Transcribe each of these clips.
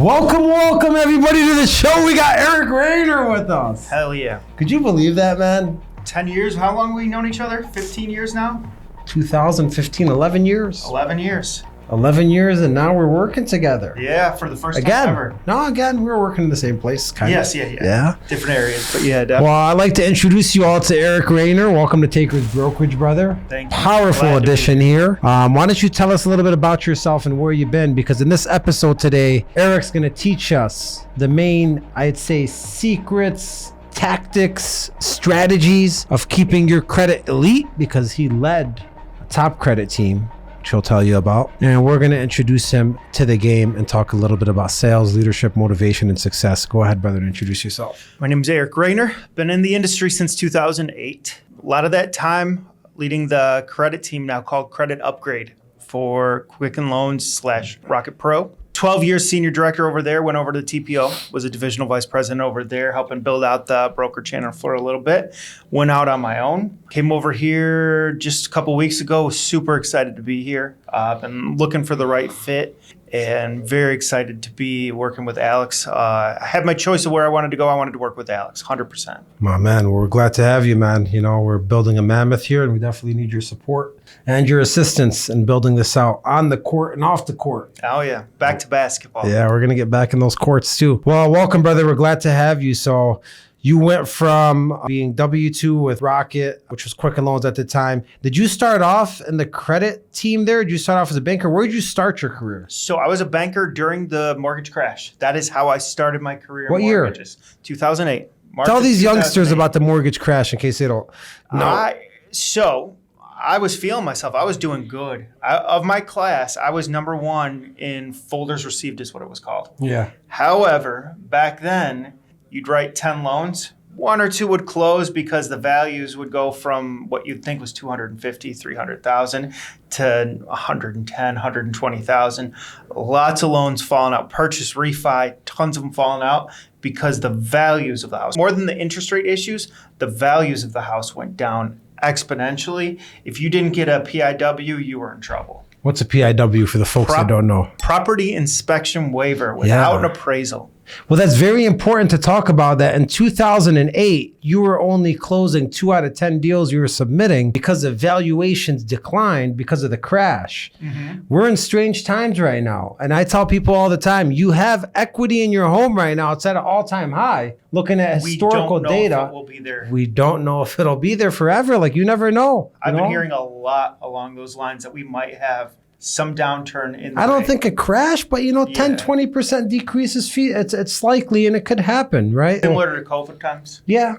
Welcome everybody to the show. We got Eric Rayner with us. Hell yeah. Could you believe that, man? 10 years, how long have we known each other? 15 years now? 2015, 11 years. 11 years. 11 years, and now we're working together. Yeah, for the first time ever. Again, we're working in the same place, kind of. Yeah. Different areas, but yeah, definitely. Well, I'd like to introduce you all to Eric Rayner. Welcome to Taker's Brokerage, brother. Thank you. Powerful edition here. Why don't you tell us a little bit about yourself and where you've been? Because in this episode today, Eric's going to teach us the main, I'd say, secrets, tactics, strategies of keeping your credit elite, because he led a top credit team, which he'll tell you about. And we're going to introduce him to the game and talk a little bit about sales, leadership, motivation, and success. Go ahead, brother, and introduce yourself. My name is Eric Rayner. Been in the industry since 2008. A lot of that time leading the credit team now called Credit Upgrade for Quicken Loans / Rocket Pro. 12 years senior director over there, went over to the TPO, was a divisional vice president over there, helping build out the broker channel for a little bit. Went out on my own, came over here just a couple weeks ago, was super excited to be here. Been looking for the right fit and very excited to be working with Alex. I had my choice of where I wanted to go. I wanted to work with Alex, 100%. My man, we're glad to have you, man. You know, we're building a mammoth here, and we definitely need your support and your assistance in building this out on the court and off the court. Oh, yeah. Back to basketball. Yeah, we're going to get back in those courts, too. Well, welcome, brother. We're glad to have you. So you went from being W-2 with Rocket, which was Quicken Loans at the time. Did you start off in the credit team there? Did you start off as a banker? Where did you start your career? So I was a banker during the mortgage crash. That is how I started my career. What in mortgages. Year? 2008. Tell these youngsters about the mortgage crash in case they don't know. So I was feeling myself. I was doing good. Of my class, I was number one in folders received is what it was called. Yeah. However, back then, you'd write 10 loans. 1 or 2 would close because the values would go from what you'd think was 250, 300,000 to 110, 120,000. Lots of loans falling out. Purchase, refi, tons of them falling out because the values of the house, more than the interest rate issues, the values of the house went down exponentially. If you didn't get a PIW, you were in trouble. What's a PIW for the folks that don't know? Property inspection waiver without an appraisal. Well, that's very important to talk about that. In 2008, you were only closing 2 out of 10 deals you were submitting because the valuations declined because of the crash. Mm-hmm. We're in strange times right now. And I tell people all the time, you have equity in your home right now. It's at an all-time high. Looking at historical data, if it will be there. We don't know if it'll be there forever. Like, you never know. I've been hearing a lot along those lines that we might have some downturn in the I don't think a crash, but 10, 20% decreases fee. It's likely, and it could happen, right? Similar to COVID times. Yeah.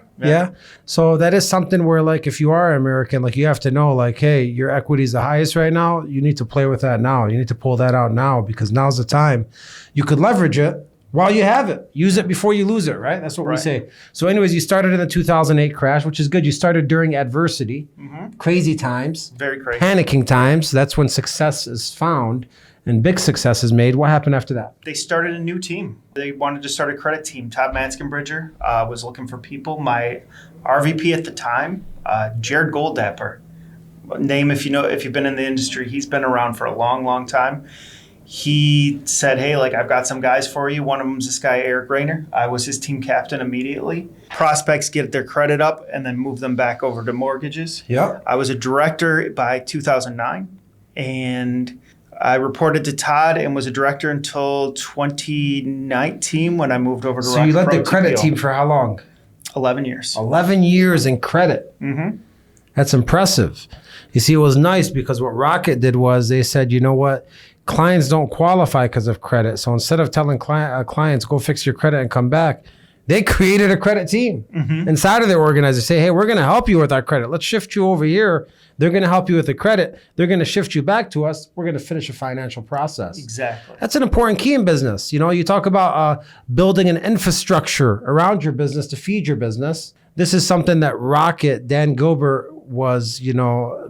So that is something where, like, if you are American, like, you have to know, like, hey, your equity is the highest right now. You need to play with that now. You need to pull that out now, because now's the time. You could leverage it while you have it. Use it before you lose it, right? That's what we say. So anyways, you started in the 2008 crash, which is good. You started during adversity, crazy times. Very crazy. Panicking times. That's when success is found and big success is made. What happened after that? They started a new team. They wanted to start a credit team. Todd Manskenbridger was looking for people. My RVP at the time, Jared Golddapper. Name if you've been in the industry. He's been around for a long, long time. He said, hey, like, I've got some guys for you. One of them's this guy, Eric Rayner. I was his team captain immediately. Prospects get their credit up and then move them back over to mortgages. Yeah. I was a director by 2009, and I reported to Todd and was a director until 2019 when I moved over to Rocket Pro. So you led the credit team for how long? 11 years. 11 years in credit. Mm-hmm. That's impressive. You see, it was nice because what Rocket did was they said, you know what? Clients don't qualify because of credit. So instead of telling clients, go fix your credit and come back, they created a credit team inside of their organizer. Say, hey, we're going to help you with our credit. Let's shift you over here. They're going to help you with the credit. They're going to shift you back to us. We're going to finish a financial process. Exactly. That's an important key in business. You talk about building an infrastructure around your business to feed your business. This is something that Rocket, Dan Gilbert, was,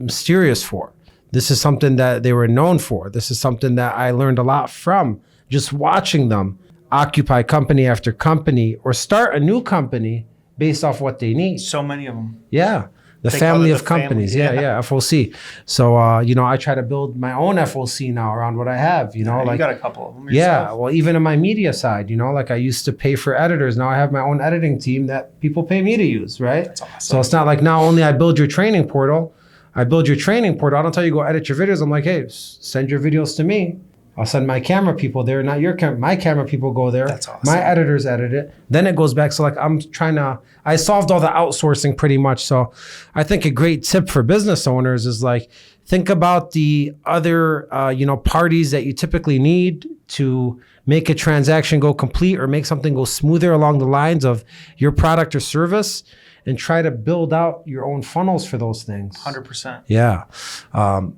mysterious for. This is something that they were known for. This is something that I learned a lot from just watching them occupy company after company or start a new company based off what they need. So many of them. Yeah. The They family call it of the family, companies. Yeah, FOC. So, I try to build my own FOC now around what I have, You got a couple of them yeah, yourself. well, even in my media side, like I used to pay for editors. Now I have my own editing team that people pay me to use, right? That's awesome. So it's not like now only I build your training portal. I build your training portal. I don't tell you go edit your videos. I'm like, hey, send your videos to me. I'll send my camera people there, not your my camera people go there. That's awesome. My editors edit it. Then it goes back. So like I solved all the outsourcing pretty much. So I think a great tip for business owners is like, think about the other, parties that you typically need to make a transaction go complete or make something go smoother along the lines of your product or service, and try to build out your own funnels for those things. 100%. Yeah.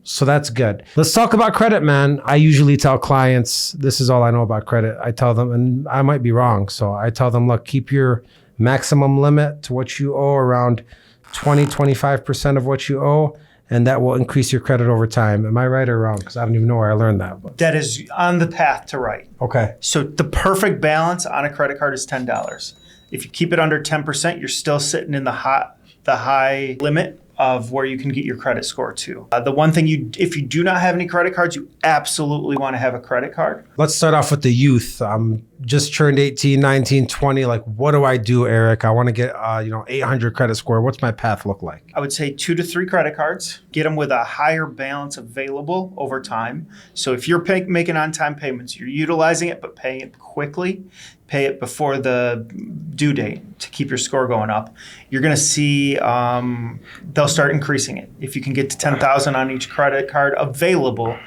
So that's good. Let's talk about credit, man. I usually tell clients, this is all I know about credit. I tell them, and I might be wrong. So I tell them, look, keep your maximum limit to what you owe around 25% of what you owe, and that will increase your credit over time. Am I right or wrong? Because I don't even know where I learned that. But. That is on the path to right. Okay. So the perfect balance on a credit card is $10. If you keep it under 10%, you're still sitting in the high limit of where you can get your credit score to. The one thing if you do not have any credit cards, you absolutely want to have a credit card. Let's start off with the youth. I'm just turned 18, 19, 20. Like, what do I do, Eric? I want to get, 800 credit score. What's my path look like? I would say 2 to 3 credit cards. Get them with a higher balance available over time. So if you're making on-time payments, you're utilizing it, but paying it quickly, pay it before the due date to keep your score going up, you're going to see they'll start increasing it. If you can get to 10,000 on each credit card available,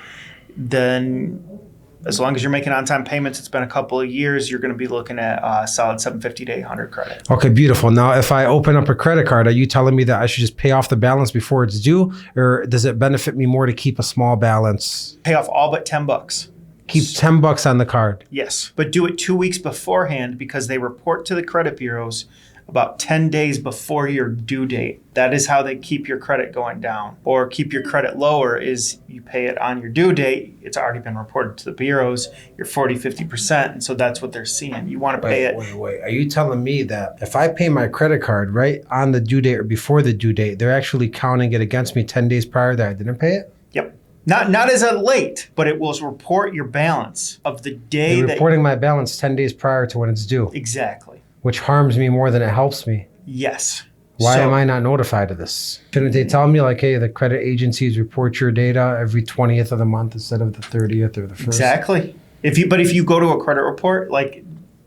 then as long as you're making on-time payments, it's been a couple of years, you're going to be looking at a solid 750 to 800 credit. Okay, beautiful. Now, if I open up a credit card, are you telling me that I should just pay off the balance before it's due, or does it benefit me more to keep a small balance? Pay off all but $10. Keep $10 on the card. Yes, but do it 2 weeks beforehand because they report to the credit bureaus about 10 days before your due date. That is how they keep your credit going down. Or keep your credit lower is you pay it on your due date. It's already been reported to the bureaus. You're 40, 50%. And so that's what they're seeing. You want to pay it. Wait. Are you telling me that if I pay my credit card right on the due date or before the due date, they're actually counting it against me 10 days prior that I didn't pay it? Yep. Not as a late, but it will report your balance of the day They're reporting my balance 10 days prior to when it's due. Exactly. Which harms me more than it helps me. Yes. Why am I not notified of this? Shouldn't they tell me like, hey, the credit agencies report your data every 20th of the month instead of the 30th or the 1st? Exactly. If you go to a credit report, like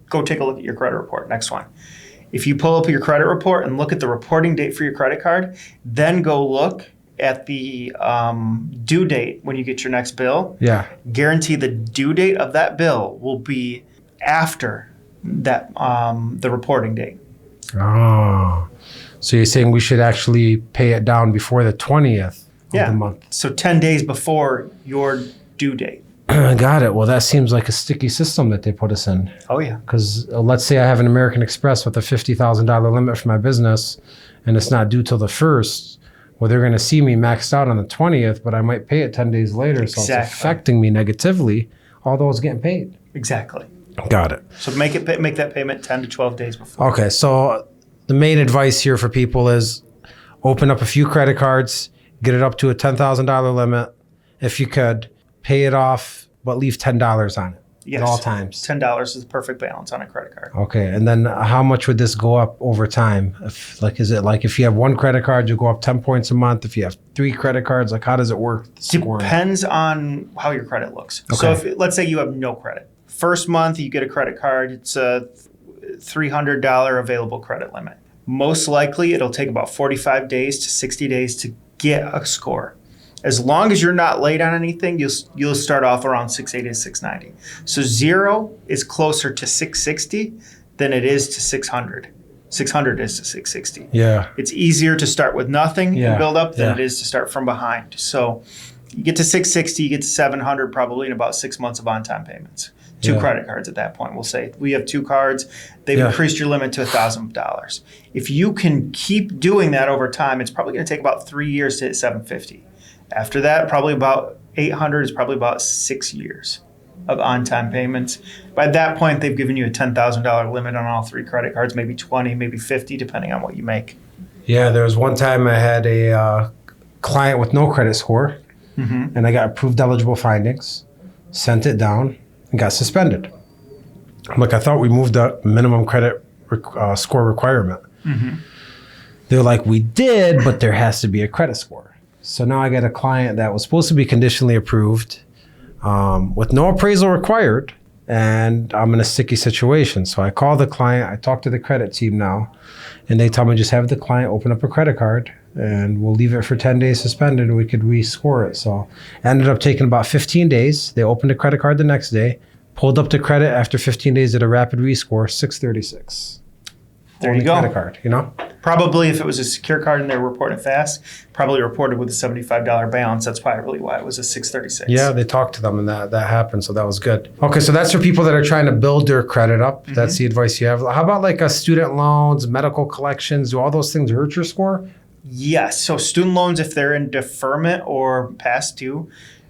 go take a look at your credit report. Next one. If you pull up your credit report and look at the reporting date for your credit card, then go look at the due date when you get your next bill. Yeah. Guarantee the due date of that bill will be after that the reporting date. Oh. So you're saying we should actually pay it down before the 20th of the month. So 10 days before your due date. Got it. Well, that seems like a sticky system that they put us in. Oh, yeah. Because let's say I have an American Express with a $50,000 limit for my business and it's not due till the 1st. Well, they're going to see me maxed out on the 20th, but I might pay it 10 days later. Exactly. So it's affecting me negatively, although it's getting paid. Exactly. Got it. So make that payment 10 to 12 days before. Okay. So the main advice here for people is open up a few credit cards, get it up to a $10,000 limit. If you could, pay it off, but leave $10 on it. Yes. At all times. $10 is the perfect balance on a credit card. Okay. And then how much would this go up over time? Is it like if you have one credit card, you go up 10 points a month? If you have 3 credit cards, like how does it work? Depends on how your credit looks. Okay. So if let's say you have no credit. First month you get a credit card, it's a $300 available credit limit. Most likely it'll take about 45 days to 60 days to get a score. As long as you're not late on anything, you'll start off around 680 to 690. So 0 is closer to 660 than it is to 600. 600 is to 660. Yeah. It's easier to start with nothing and build up than Yeah. it is to start from behind. So you get to 660, you get to 700 probably in about 6 months of on-time payments. 2 credit cards at that point. We'll say we have 2 cards. They've increased your limit to $1,000. If you can keep doing that over time, it's probably going to take about 3 years to hit 750. After that, probably about 800 is probably about 6 years of on-time payments. By that point, they've given you a $10,000 limit on all 3 credit cards, maybe 20, maybe 50, depending on what you make. Yeah, there was one time I had a client with no credit score, and I got approved eligible findings, sent it down, and got suspended. I'm like, I thought we moved the minimum credit score requirement. They're like, we did, but there has to be a credit score. So now I got a client that was supposed to be conditionally approved with no appraisal required, and I'm in a sticky situation. So I call the client, I talk to the credit team now, and they tell me just have the client open up a credit card and we'll leave it for 10 days suspended and we could rescore it. So it ended up taking about 15 days. They opened the credit card the next day, pulled up the credit after 15 days, did a rapid rescore, 636. There you go. Credit card, you know? Probably if it was a secure card and they were reporting fast, probably reported with a $75 balance. That's probably why it was a 636. Yeah, they talked to them and that happened. So that was good. Okay, so that's for people that are trying to build their credit up. That's the advice you have. How about like student loans, medical collections? Do all those things hurt your score? Yes. So student loans, if they're in deferment or past due,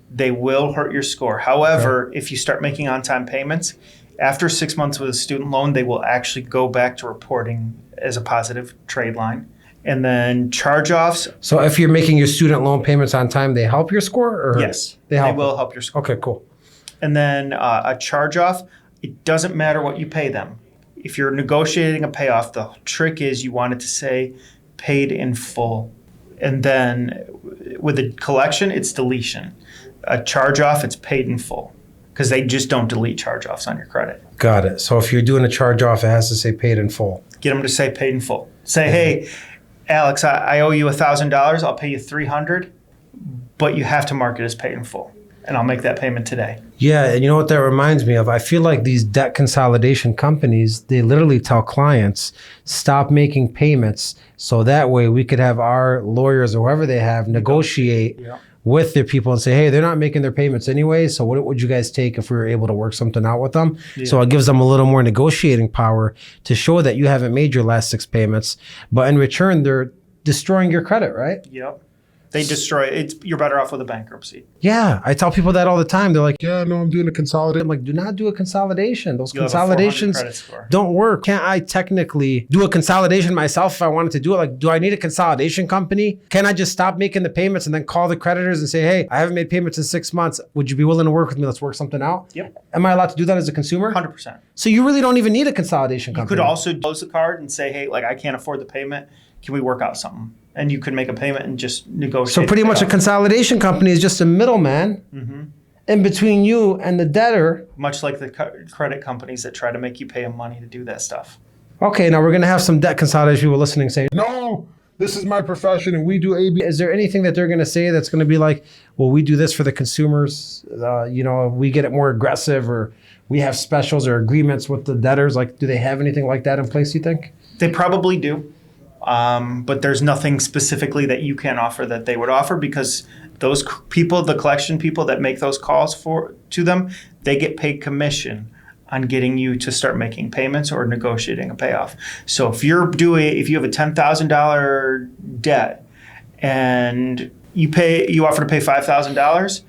they will hurt your score. However, if you start making on-time payments, after 6 months with a student loan, they will actually go back to reporting as a positive trade line. And then charge-offs. So if you're making your student loan payments on time, they help your score? Or Yes, they will help your score. Okay, cool. And then a charge-off, it doesn't matter what you pay them. If you're negotiating a payoff, the trick is you want it to say paid in full. And then with a collection, it's deletion. A charge-off, it's paid in full, because they just don't delete charge-offs on your credit. Got it. So if you're doing a charge-off, it has to say paid in full. Get them to say paid in full. Say, hey, Alex, I owe you $1,000. I'll pay you $300, but you have to mark it as paid in full, and I'll make that payment today. Yeah, and you know what that reminds me of? I feel like these debt consolidation companies, they literally tell clients, stop making payments so that way we could have our lawyers or whoever they have negotiate with their people and say, hey, they're not making their payments anyway, so what would you guys take if we were able to work something out with them? So it gives them a little more negotiating power to show that you haven't made your last 6 payments, but in return, they're destroying your credit, right? Yep. They destroy it. You're better off with a bankruptcy. Yeah, I tell people that all the time. They're like, yeah, no, I'm doing a consolidation. I'm like, do not do a consolidation. Those consolidations don't work. Can't I technically do a consolidation myself if I wanted to do it? Like, do I need a consolidation company? Can I just stop making the payments and then call the creditors and say, hey, I haven't made payments in 6 months. Would you be willing to work with me? Let's work something out. Yep. Am I allowed to do that as a consumer? 100%. So you really don't even need a consolidation company. You could also close the card and say, hey, like, I can't afford the payment. Can we work out something? And you could make a payment and just negotiate. So pretty much a consolidation company is just a middleman in between you and the debtor. Much like the credit companies that try to make you pay them money to do that stuff. Okay, now we're going to have some debt consolidation people listening saying, no, this is my profession and we do AB. Is there anything that they're going to say that's going to be like, well, we do this for the consumers, we get it more aggressive, or we have specials or agreements with the debtors? Like, do they have anything like that in place, you think? They probably do. But there's nothing specifically that you can offer that they would offer, because those people, the collection people that make those calls to them, they get paid commission on getting you to start making payments or negotiating a payoff. So if you have a $10,000 debt and you offer to pay $5,000,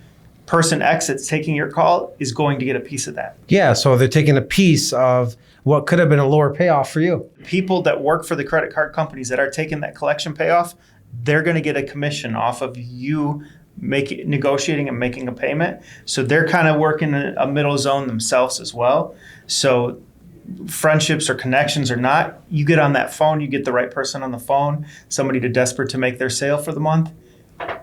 person X that's taking your call is going to get a piece of that. Yeah, so they're taking a piece of what could have been a lower payoff for you. People that work for the credit card companies that are taking that collection payoff, they're going to get a commission off of you negotiating and making a payment. So they're kind of working a middle zone themselves as well. So friendships or connections or not, you get on that phone, you get the right person on the phone, somebody desperate to make their sale for the month.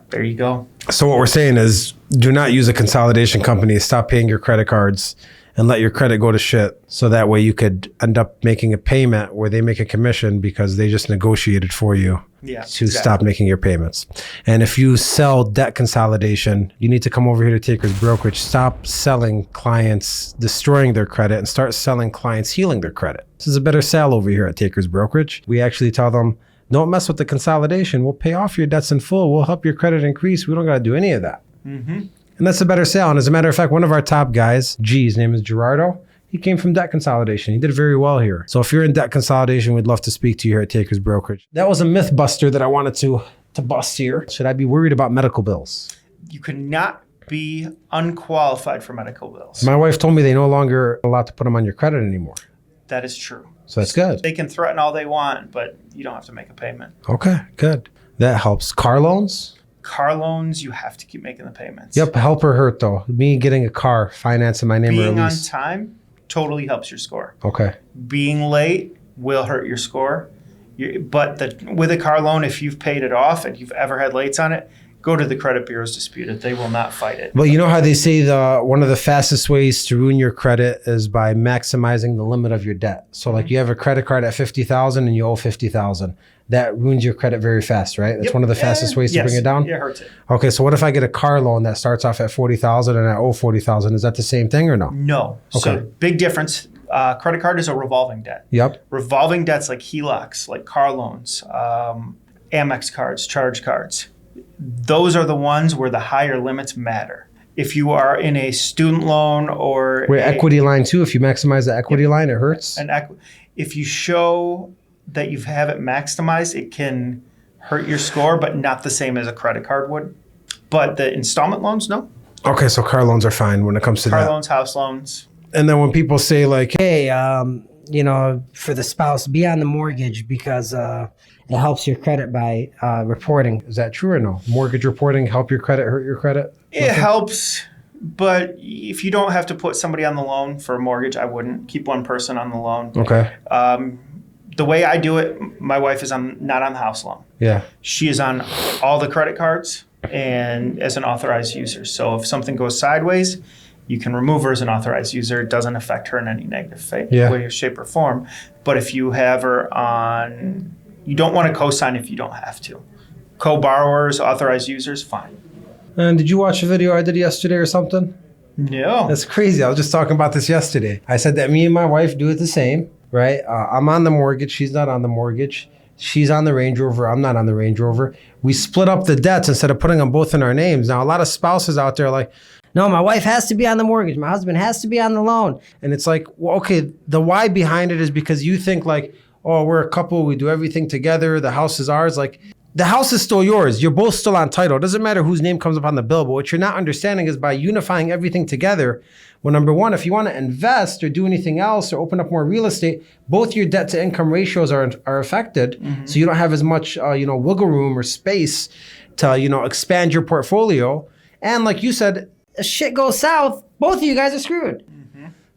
There you go. So what we're saying is, do not use a consolidation company. Stop paying your credit cards and let your credit go to shit. So that way you could end up making a payment where they make a commission because they just negotiated for you to stop making your payments. And if you sell debt consolidation, you need to come over here to Taker's Brokerage. Stop selling clients destroying their credit and start selling clients healing their credit. This is a better sale over here at Taker's Brokerage. We actually tell them, don't mess with the consolidation. We'll pay off your debts in full. We'll help your credit increase. We don't got to do any of that. And that's a better sale. And as a matter of fact, one of our top guys, his name is Gerardo. He came from debt consolidation. He did very well here. So if you're in debt consolidation, we'd love to speak to you here at Taker's Brokerage. That was a myth buster that I wanted to bust here. Should I be worried about medical bills? You cannot be unqualified for medical bills. My wife told me they no longer allowed to put them on your credit anymore. That is true. So that's good. They can threaten all they want, but you don't have to make a payment. Okay, good. That helps. Car loans? Car loans, you have to keep making the payments. Yep, help or hurt though. Me getting a car, finance in my name or Being a on lease. time totally helps your score. Okay. Being late will hurt your score. But with a car loan, if you've paid it off and you've ever had lates on it, go to the credit bureaus, dispute it. They will not fight it. But you know how they say one of the fastest ways to ruin your credit is by maximizing the limit of your debt. So like you have a credit card at $50,000 and you owe $50,000. That ruins your credit very fast, right? That's one of the fastest ways to bring it down. Yeah, it hurts it. Okay, so what if I get a car loan that starts off at $40,000 and I owe $40,000? Is that the same thing or no? No. Okay. So big difference. Credit card is a revolving debt. Yep. Revolving debts like HELOCs, like car loans, Amex cards, charge cards. Those are the ones where the higher limits matter. If you are in a student loan or equity line too, if you maximize the equity line, it hurts. If you show that you have it maximized, it can hurt your score, but not the same as a credit card would. But the installment loans, no. Okay, so car loans are fine when it comes to that. Car loans, house loans. And then when people say like, hey, for the spouse, be on the mortgage because it helps your credit by reporting. is that true or no? Mortgage reporting help your credit, hurt your credit? It helps, but if you don't have to put somebody on the loan for a mortgage, I wouldn't. Keep one person on the loan. Okay. The way I do it, my wife is not on the house loan. Yeah. She is on all the credit cards and as an authorized user. So if something goes sideways, you can remove her as an authorized user. It doesn't affect her in any negative way, shape, or form. But if you have her on, you don't want to co-sign if you don't have to. Co-borrowers, authorized users, fine. And did you watch a video I did yesterday or something? No. That's crazy. I was just talking about this yesterday. I said that me and my wife do it the same, right? I'm on the mortgage. She's not on the mortgage. She's on the Range Rover. I'm not on the Range Rover. We split up the debts instead of putting them both in our names. Now, a lot of spouses out there are like, no, my wife has to be on the mortgage. My husband has to be on the loan. and it's like, well, okay, the why behind it is because you think like, oh, we're a couple. We do everything together. The house is ours. Like, the house is still yours. You're both still on title. It doesn't matter whose name comes up on the bill. But what you're not understanding is by unifying everything together, well, number one, if you want to invest or do anything else or open up more real estate, both your debt to income ratios are affected. Mm-hmm. So you don't have as much, wiggle room or space to, expand your portfolio. And like you said, if shit goes south, both of you guys are screwed.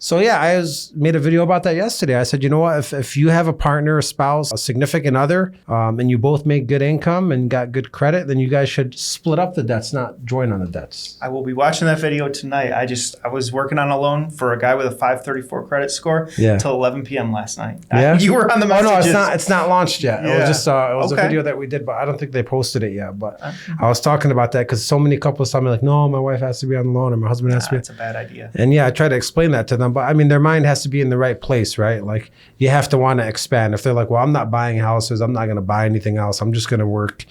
so yeah, I made a video about that yesterday. I said, you know what, if you have a partner, a spouse, a significant other, and you both make good income and got good credit, then you guys should split up the debts, not join on the debts. I will be watching that video tonight. I was working on a loan for a guy with a 534 credit score till 11 p.m. last night. Yeah. You were on the messages. Oh no, it's not launched yet. Yeah. It was just a video that we did, but I don't think they posted it yet. But I was talking about that because so many couples tell me like, no, my wife has to be on the loan or my husband has to be. That's a bad idea. And yeah, I try to explain that to them, but I mean, their mind has to be in the right place, right? Like you have to want to expand. If they're like, well, I'm not buying houses, I'm not going to buy anything else, I'm just going to work,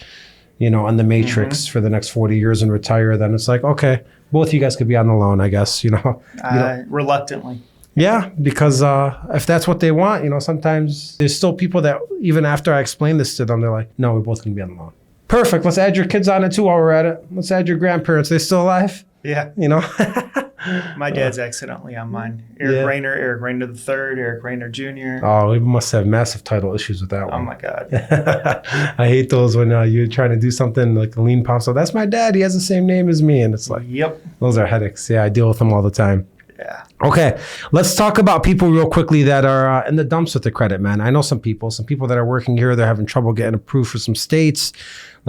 on the matrix for the next 40 years and retire, then it's like, okay, both of you guys could be on the loan, I guess, Reluctantly. Yeah, because if that's what they want, sometimes there's still people that even after I explain this to them, they're like, no, we're both going to be on the loan. Perfect. Let's add your kids on it too while we're at it. Let's add your grandparents. They still alive? Yeah. My dad's accidentally on mine. Eric Rayner the third, Eric Rayner Jr. Oh, we must have massive title issues with that one. Oh my God. I hate those when you're trying to do something like the lien pops up. That's my dad. He has the same name as me. And it's like, yep. Those are headaches. Yeah, I deal with them all the time. Yeah. Okay, let's talk about people real quickly that are in the dumps with the credit, man. I know some people that are working here, they're having trouble getting approved for some states.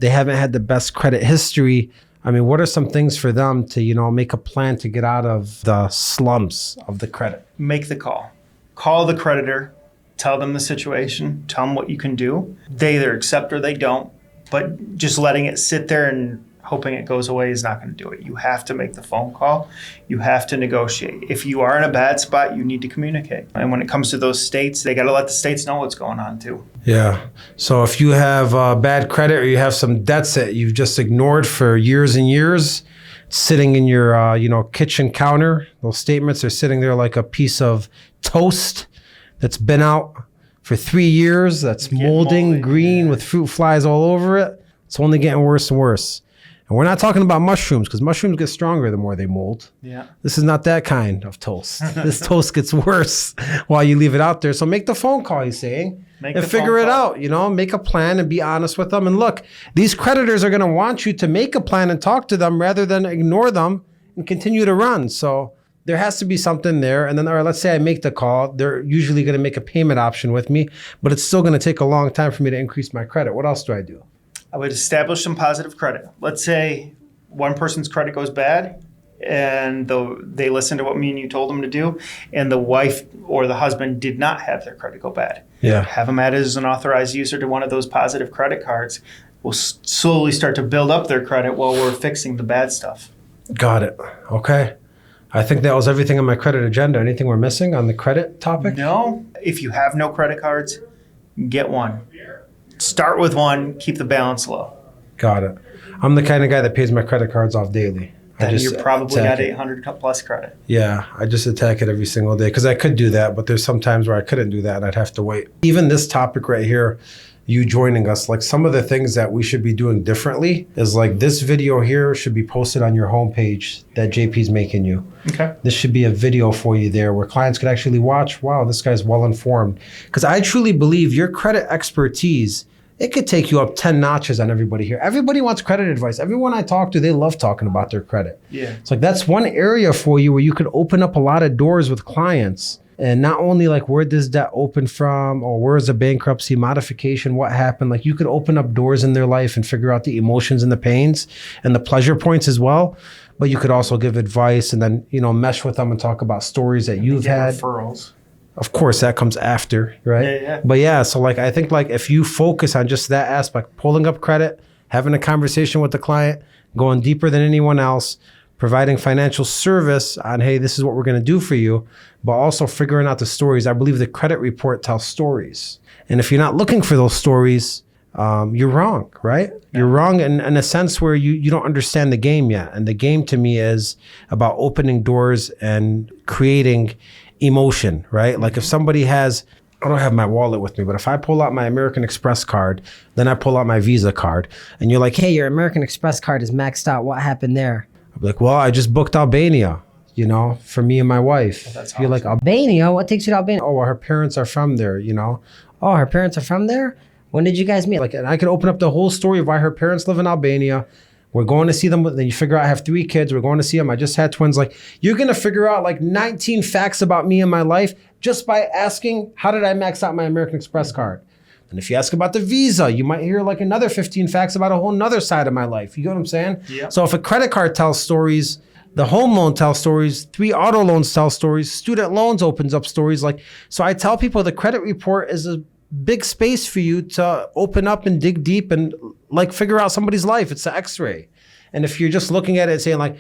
They haven't had the best credit history. I mean, what are some things for them to, make a plan to get out of the slumps of the credit? Make the call. Call the creditor. Tell them the situation. Tell them what you can do. They either accept or they don't. But just letting it sit there and hoping it goes away is not going to do it. You have to make the phone call. You have to negotiate. If you are in a bad spot, you need to communicate. And when it comes to those states, they got to let the states know what's going on too. Yeah. So if you have bad credit or you have some debts that you've just ignored for years and years, sitting in your kitchen counter, those statements are sitting there like a piece of toast that's been out for 3 years, that's molding green with fruit flies all over it. It's only getting worse and worse. And we're not talking about mushrooms, because mushrooms get stronger the more they mold. Yeah. This is not that kind of toast. This toast gets worse while you leave it out there. So make the phone call, he's saying, and figure it out, make a plan and be honest with them. And look, these creditors are going to want you to make a plan and talk to them rather than ignore them and continue to run. So there has to be something there. And then, all right, let's say I make the call. They're usually going to make a payment option with me, but it's still going to take a long time for me to increase my credit. What else do I do? I would establish some positive credit. Let's say one person's credit goes bad and they listen to what me and you told them to do, and the wife or the husband did not have their credit go bad. Yeah. Have them added as an authorized user to one of those positive credit cards. We'll slowly start to build up their credit while we're fixing the bad stuff. Got it. Okay. I think that was everything on my credit agenda. Anything we're missing on the credit topic? No. If you have no credit cards, get one. Start with one. Keep the balance low. Got it. I'm the kind of guy that pays my credit cards off daily. Then you're probably at 800 plus credit. Yeah, I just attack it every single day because I could do that, but there's some times where I couldn't do that and I'd have to wait. Even this topic right here, you joining us, like some of the things that we should be doing differently is like this video here should be posted on your homepage that JP's making you. Okay. This should be a video for you there where clients could actually watch, wow, this guy's well informed. Because I truly believe your credit expertise, it could take you up 10 notches on everybody here. Everybody wants credit advice. Everyone I talk to, they love talking about their credit. Yeah. It's like that's one area for you where you could open up a lot of doors with clients. And not only like where does debt open from or where is a bankruptcy modification, what happened? Like you could open up doors in their life and figure out the emotions and the pains and the pleasure points as well. But you could also give advice and then, mesh with them and talk about stories that you've had. Referrals. Of course, that comes after, right? Yeah. But yeah, so like I think like if you focus on just that aspect, pulling up credit, having a conversation with the client, going deeper than anyone else, providing financial service on, hey, this is what we're going to do for you, but also figuring out the stories. I believe the credit report tells stories. And if you're not looking for those stories, you're wrong, right? Yeah. You're wrong in a sense where you don't understand the game yet. And the game to me is about opening doors and creating emotion, right? Like if somebody has, I don't have my wallet with me, but if I pull out my American Express card, then I pull out my Visa card, and you're like, Hey, your American Express card is maxed out. What happened there? I'm like, well, I just booked Albania, for me and my wife. That's You're awesome. like, Albania? What takes you to Albania? oh, well, her parents are from there, Oh, her parents are from there? When did you guys meet? Like, and I could open up the whole story of why her parents live in Albania. We're going to see them. Then you figure out I have 3 kids. We're going to see them. I just had twins. Like, you're going to figure out like 19 facts about me and my life just by asking, how did I max out my American Express card? And if you ask about the Visa, you might hear like another 15 facts about a whole nother side of my life. You get what I'm saying? Yeah. So if a credit card tells stories, the home loan tells stories, 3 auto loans tell stories, student loans opens up stories. Like, so I tell people the credit report is a big space for you to open up and dig deep and like figure out somebody's life. It's an x-ray. And if you're just looking at it and saying like,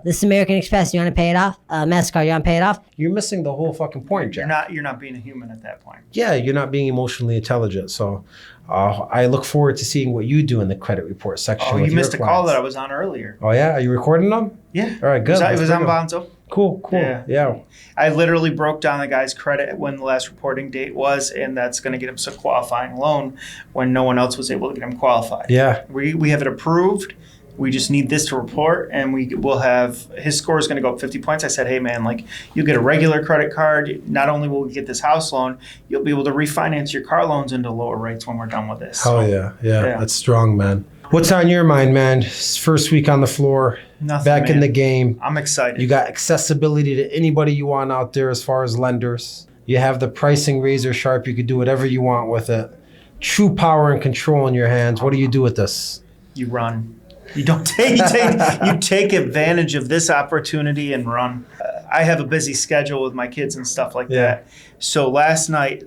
this is American Express, you want to pay it off? MasterCard, you want to pay it off? you're missing the whole fucking point, Jack. You're not being a human at that point. Yeah, you're not being emotionally intelligent. So I look forward to seeing what you do in the credit report section. Oh, with you missed a your call clients. that I was on earlier. Oh yeah, are you recording them? Yeah. All right, good. It was on Bonzo. Cool. Yeah. I literally broke down the guy's credit when the last reporting date was, and that's going to get him a qualifying loan when no one else was able to get him qualified. Yeah. We have it approved. We just need this to report, and we will have his score is going to go up 50 points. I said, hey, man, like you get a regular credit card. Not only will we get this house loan, you'll be able to refinance your car loans into lower rates when we're done with this. Oh, yeah. That's strong, man. What's on your mind, man? First week on the floor, Nothing, back man. in the game. I'm excited. You got accessibility to anybody you want out there as far as lenders. You have the pricing razor sharp. You could do whatever you want with it. True power and control in your hands. What do you do with this? You run. You don't you take advantage of this opportunity and run. I have a busy schedule with my kids and stuff like that. So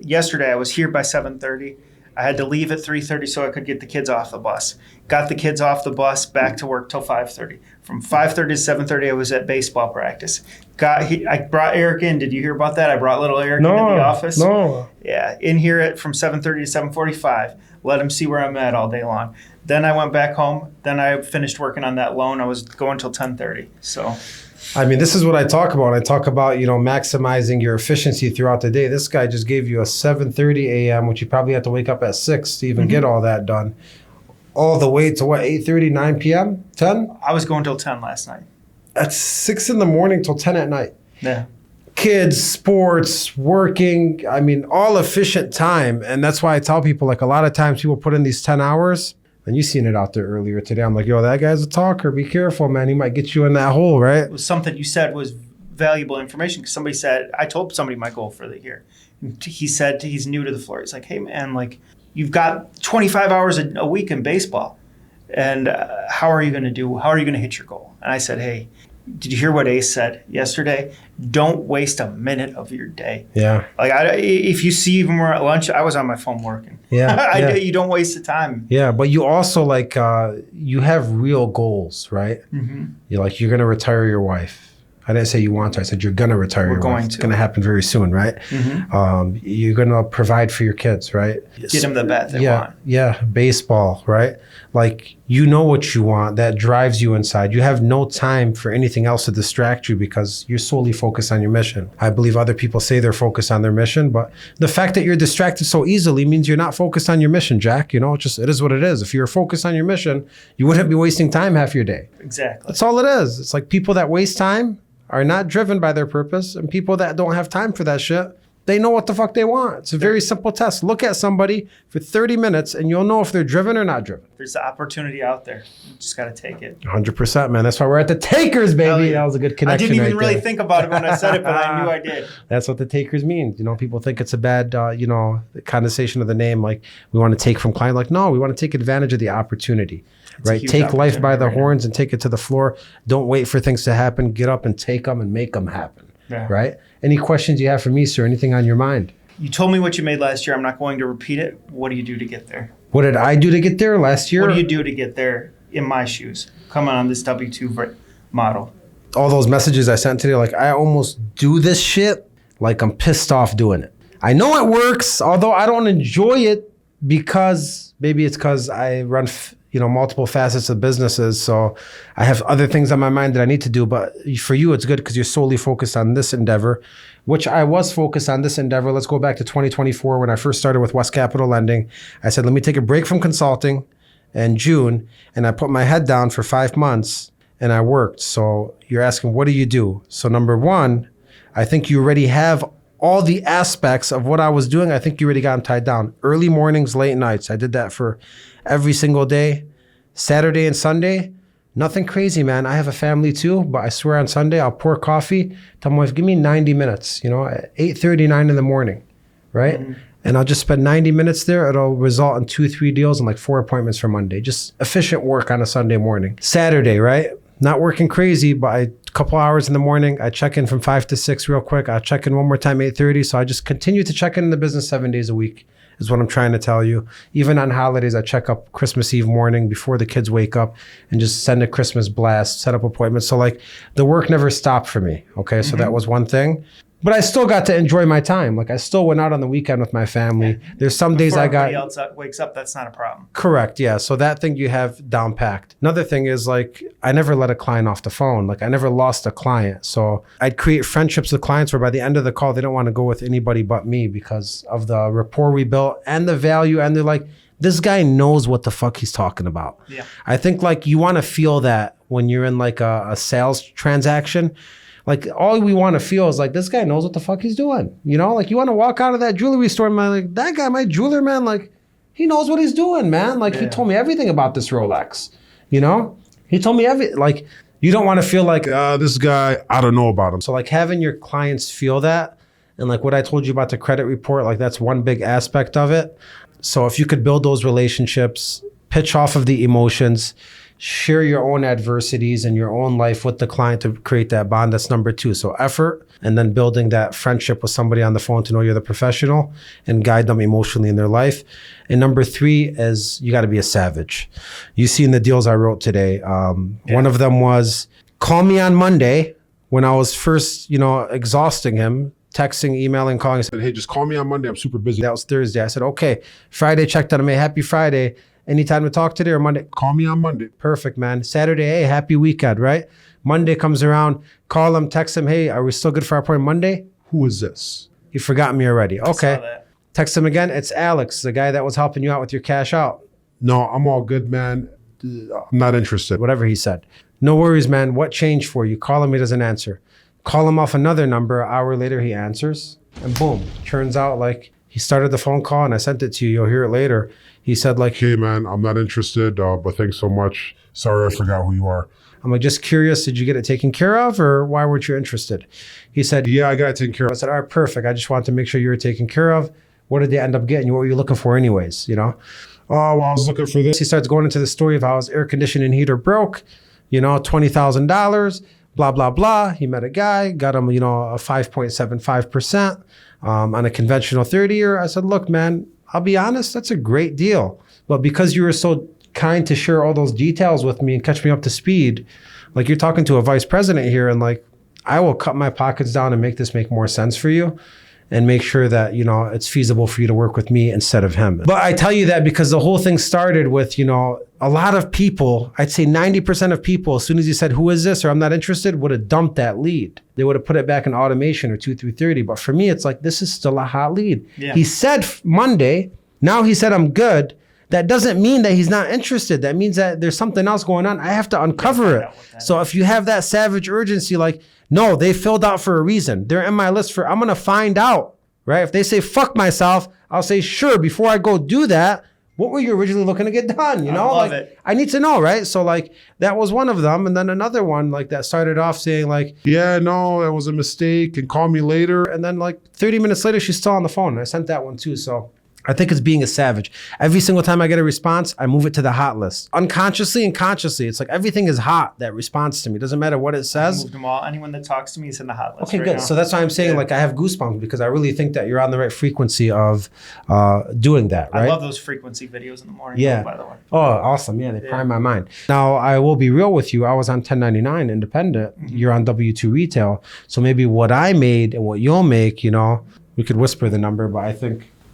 yesterday, I was here by 7:30. I had to leave at 3:30 so I could get the kids off the bus. Got the kids off the bus, back to work till 5:30. From 5:30 to 7:30, I was at baseball practice. I brought Eric in. Did you hear about that? I brought little Eric into the office. No. Yeah, in here from 7:30 to 7:45. Let him see where I'm at all day long. Then I went back home. Then I finished working on that loan. I was going till 10:30. So, I mean, this is what I talk about. I talk about, maximizing your efficiency throughout the day. This guy just gave you a 7:30 a.m., which you probably have to wake up at 6 to even get all that done. all the way to what, 8:30, 9 p.m., 10? I was going till 10 last night. That's 6 in the morning till 10 at night. Yeah. Kids, sports, working, I mean, all efficient time. And that's why I tell people, like, a lot of times people put in these 10 hours, and you seen it out there earlier today. I'm like, yo, that guy's a talker. Be careful, man. He might get you in that hole, right? It was something you said was valuable information because somebody said, I told somebody my goal for the year. He said he's new to the floor. He's like, hey, man, like, you've got 25 hours a week in baseball. And how are you going to hit your goal? And I said, hey, did you hear what Ace said yesterday? Don't waste a minute of your day. Yeah. Like, if you see when we're at lunch, I was on my phone working. Yeah. You don't waste the time. Yeah, but you also, like, you have real goals, right? Mm-hmm. You're going to retire your wife. I didn't say you want to. I said you're going to retire your wife. It's going to happen very soon, right? Mm-hmm. You're going to provide for your kids, right? Get them the bat they want. Yeah, baseball, right? Like, you know what you want. That drives you inside. You have no time for anything else to distract you because you're solely focused on your mission. I believe other people say they're focused on their mission, but the fact that you're distracted so easily means you're not focused on your mission, Jack. You know, it is what it is. If you're focused on your mission, you wouldn't be wasting time half your day. Exactly. That's all it is. It's like people that waste time are not driven by their purpose, and people that don't have time for that shit, they know what the fuck they want. It's a very simple test. Look at somebody for 30 minutes and you'll know if they're driven or not driven. There's the opportunity out there. You just got to take it. 100%, man. That's why we're at the Takers, baby. Yeah. That was a good connection. I didn't even right really there. think about it when I said it, but I knew I did. That's what the Takers mean. You know, people think it's a bad, the connotation of the name. Like, we want to take from client. Like, no, we want to take advantage of the opportunity. Right? Take life by the horns and take it to the floor. Don't wait for things to happen. Get up and take them and make them happen. Yeah. Right? Any questions you have for me, sir? Anything on your mind? You told me what you made last year. I'm not going to repeat it. What do you do to get there? What did I do to get there last year? What do you do to get there in my shoes? Coming on this W-2 model. All those messages I sent today, like, I almost do this shit like I'm pissed off doing it. I know it works, although I don't enjoy it because maybe it's because I run multiple facets of businesses. So I have other things on my mind that I need to do. But for you, it's good because you're solely focused on this endeavor, which I was focused on this endeavor. Let's go back to 2024 when I first started with West Capital Lending. I said, let me take a break from consulting in June. And I put my head down for 5 months and I worked. So you're asking, what do you do? So number one, I think you already have all the aspects of what I was doing. I think you already got them tied down. Early mornings, late nights. I did that for every single day. Saturday and Sunday, nothing crazy, man. I have a family too, but I swear on Sunday, I'll pour coffee. Tell my wife, give me 90 minutes, at 8:39 in the morning, right? Mm-hmm. And I'll just spend 90 minutes there. It'll result in 2-3 deals and like 4 appointments for Monday. Just efficient work on a Sunday morning. Saturday, right? Not working crazy, but a couple hours in the morning, I check in from 5 to 6 real quick. I'll check in one more time, 8:30. So I just continue to check in the business 7 days a week is what I'm trying to tell you. Even on holidays, I check up Christmas Eve morning before the kids wake up and just send a Christmas blast, set up appointments. So like the work never stopped for me. Okay. So that was one thing. But I still got to enjoy my time. Like I still went out on the weekend with my family. There's some days I got... Everybody else wakes up, that's not a problem. Correct, yeah. So that thing you have down packed. Another thing is like, I never let a client off the phone. Like I never lost a client. So I'd create friendships with clients where by the end of the call, they don't want to go with anybody but me because of the rapport we built and the value. And they're like, this guy knows what the fuck he's talking about. Yeah. I think like you want to feel that when you're in like a sales transaction. Like all we want to feel is like, this guy knows what the fuck he's doing. Like you want to walk out of that jewelry store and like, that guy, my jeweler, man, like he knows what he's doing, man. Like he told me everything about this Rolex, he told me like, you don't want to feel like, this guy, I don't know about him. So like having your clients feel that and like what I told you about the credit report, like that's one big aspect of it. So if you could build those relationships, pitch off of the emotions, share your own adversities and your own life with the client to create that bond. That's number 2. So effort, and then building that friendship with somebody on the phone to know you're the professional and guide them emotionally in their life. And number 3 is you got to be a savage. You seen the deals I wrote today. One of them was call me on Monday when I was first, exhausting him. Texting, emailing, calling. I said, hey, just call me on Monday. I'm super busy. That was Thursday. I said, okay. Friday, checked on him. Hey, happy Friday. Anytime to talk today or Monday? Call me on Monday. Perfect, man. Saturday, hey, happy weekend, right? Monday comes around, call him, text him, hey, are we still good for our appointment Monday? Who is this? You forgot me already. Okay. Text him again. It's Alex, the guy that was helping you out with your cash out. No, I'm all good, man. I'm not interested. Whatever he said. No worries, man. What changed for you? Call him, he doesn't answer. Call him off another number. An hour later, he answers. And boom, turns out like he started the phone call and I sent it to you. You'll hear it later. He said like, Hey, man, I'm not interested, but thanks so much. Sorry, I forgot who you are. I'm like, just curious, did you get it taken care of or why weren't you interested? He said, Yeah, I got it taken care I of. said, all right, perfect. I just wanted to make sure you were taken care of. What did they end up getting? What were you looking for anyways, you know? Oh, well, I was looking for this. He starts going into the story of how his air conditioning heater broke, you know, $20,000, blah, blah, blah. He met a guy, got him, you know, a 5.75% on a conventional 30-year. I said, look, man, I'll be honest, that's a great deal. But because you were so kind to share all those details with me and catch me up to speed, like you're talking to a vice president here and like, I will cut my pockets down and make this make more sense for you and make sure that, you know, it's feasible for you to work with me instead of him. But I tell you that because the whole thing started with, you know, a lot of people, I'd say 90% of people, as soon as you said, who is this, or I'm not interested, would have dumped that lead. They would have put it back in automation or 2330. But for me, it's like, this is still a hot lead. Yeah. He said Monday, now he said, I'm good. That doesn't mean that he's not interested. That means that there's something else going on. I have to uncover it. So if you have that savage urgency, like, no, they filled out for a reason. They're in my list for, I'm going to find out, right? If they say, fuck myself, I'll say, sure, before I go do that, what were you originally looking to get done? You know, love like it. I need to know, right? So like that was one of them. And then another one like that started off saying like, Yeah, no, it was a mistake and call me later. and then like 30 minutes later, she's still on the phone. I sent that one too. So I think it's being a savage. Every single time I get a response, I move it to the hot list. Unconsciously and consciously, it's like everything is hot that responds to me. Doesn't matter what it says. Moved them all. Anyone that talks to me is in the hot list. Okay, right good. now. So that's why I'm saying like I have goosebumps because I really think that you're on the right frequency of doing that, right? I love those frequency videos in the morning. Yeah. By the way. Oh, awesome. Yeah, they prime my mind. Now, I will be real with you. I was on 1099 independent. You're on W-2 retail. So maybe what I made and what you'll make, you know, we could whisper the number, but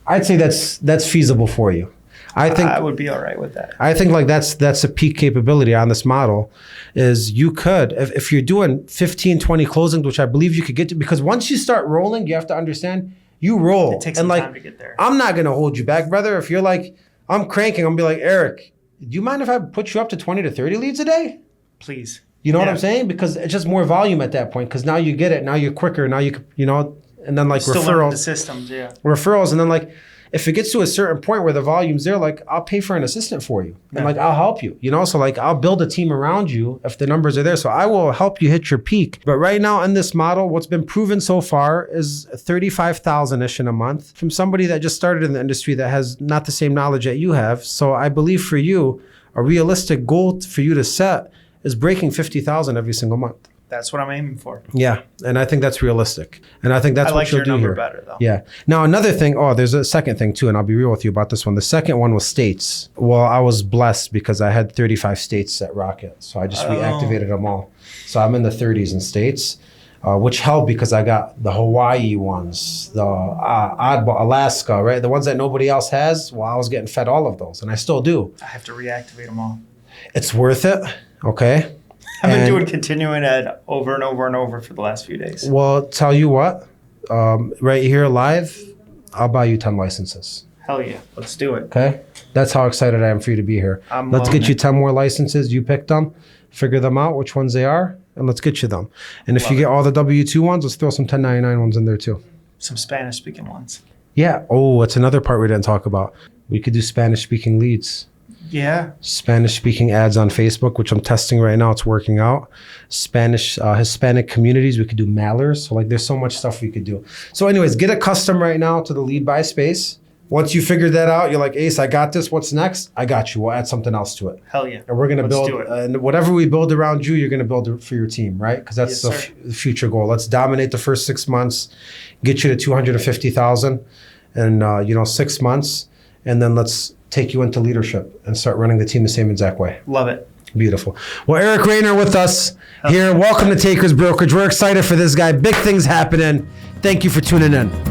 I'd say that's feasible for you. I would be all right with that. think like that's a peak capability on this model is you could, if you're doing 15, 20 closings, which I believe you could get to, because once you start rolling, you have to understand you roll. It takes and some like, time to get there. I'm not going to hold you back, brother. If you're like, I'm cranking, I'm going to be like, Eric, do you mind if I put you up to 20 to 30 leads a day? Please. You know what Yeah. I'm saying? Because it's just more volume at that point. Because now you get it. Now you're quicker. Now you know, and then like Still learning the referrals, systems. Yeah. and then like, if it gets to a certain point where the volume's there, like I'll pay for an assistant for you and Yeah. like I'll help you, you know? So like I'll build a team around you if the numbers are there. So I will help you hit your peak. But right now in this model, what's been proven so far is 35,000-ish in a month from somebody that just started in the industry that has not the same knowledge that you have. So I believe for you, a realistic goal for you to set is breaking 50,000 every single month. That's what I'm aiming for. Yeah, and I think that's realistic. And I think that's I what like you'll your do number here. better though. Yeah. Now another thing, there's a second thing too, and I'll be real with you about this one. The second one was states. Well, I was blessed because I had 35 states at Rocket. So I just reactivated them all. So I'm in the 30s in states, which helped because I got the Hawaii ones, the oddball, Alaska, right? The ones that nobody else has. Well, I was getting fed all of those, and I still do. I have to reactivate them all. It's worth it, okay? I've been And- doing continuing ed over and over and over for the last few days. Well, tell you what, right here live, I'll buy you 10 licenses. Hell yeah. Let's do it. Okay? That's how excited I am for you to be here. I'm Let's loving get you it. 10 more licenses. You pick them, figure them out, which ones they are, and let's get you them. And if you get all the W-2 ones, let's throw some 1099 ones in there too. Some Spanish speaking ones. Yeah. Oh, that's another part we didn't talk about. We could do Spanish speaking leads. Yeah. Spanish speaking ads on Facebook, which I'm testing right now. It's working out. Spanish, Hispanic communities, we could do mailers. So like there's so much stuff we could do. So anyways, get accustomed right now to the lead by space. Once you figure that out, you're like, Ace, I got this. What's next? I got you. We'll add something else to it. Hell yeah. And we're going to Let's build, do it. and whatever we build around you, you're going to build it for your team, right? Because that's Yes, sir. the future goal. Let's dominate the first 6 months, get you to 250,000 in 6 months. And then let's take you into leadership and start running the team the same exact way. Love it. Beautiful. Well, Eric Rayner with us here. Welcome to Takers Brokerage. We're excited for this guy. Big things happening. Thank you for tuning in.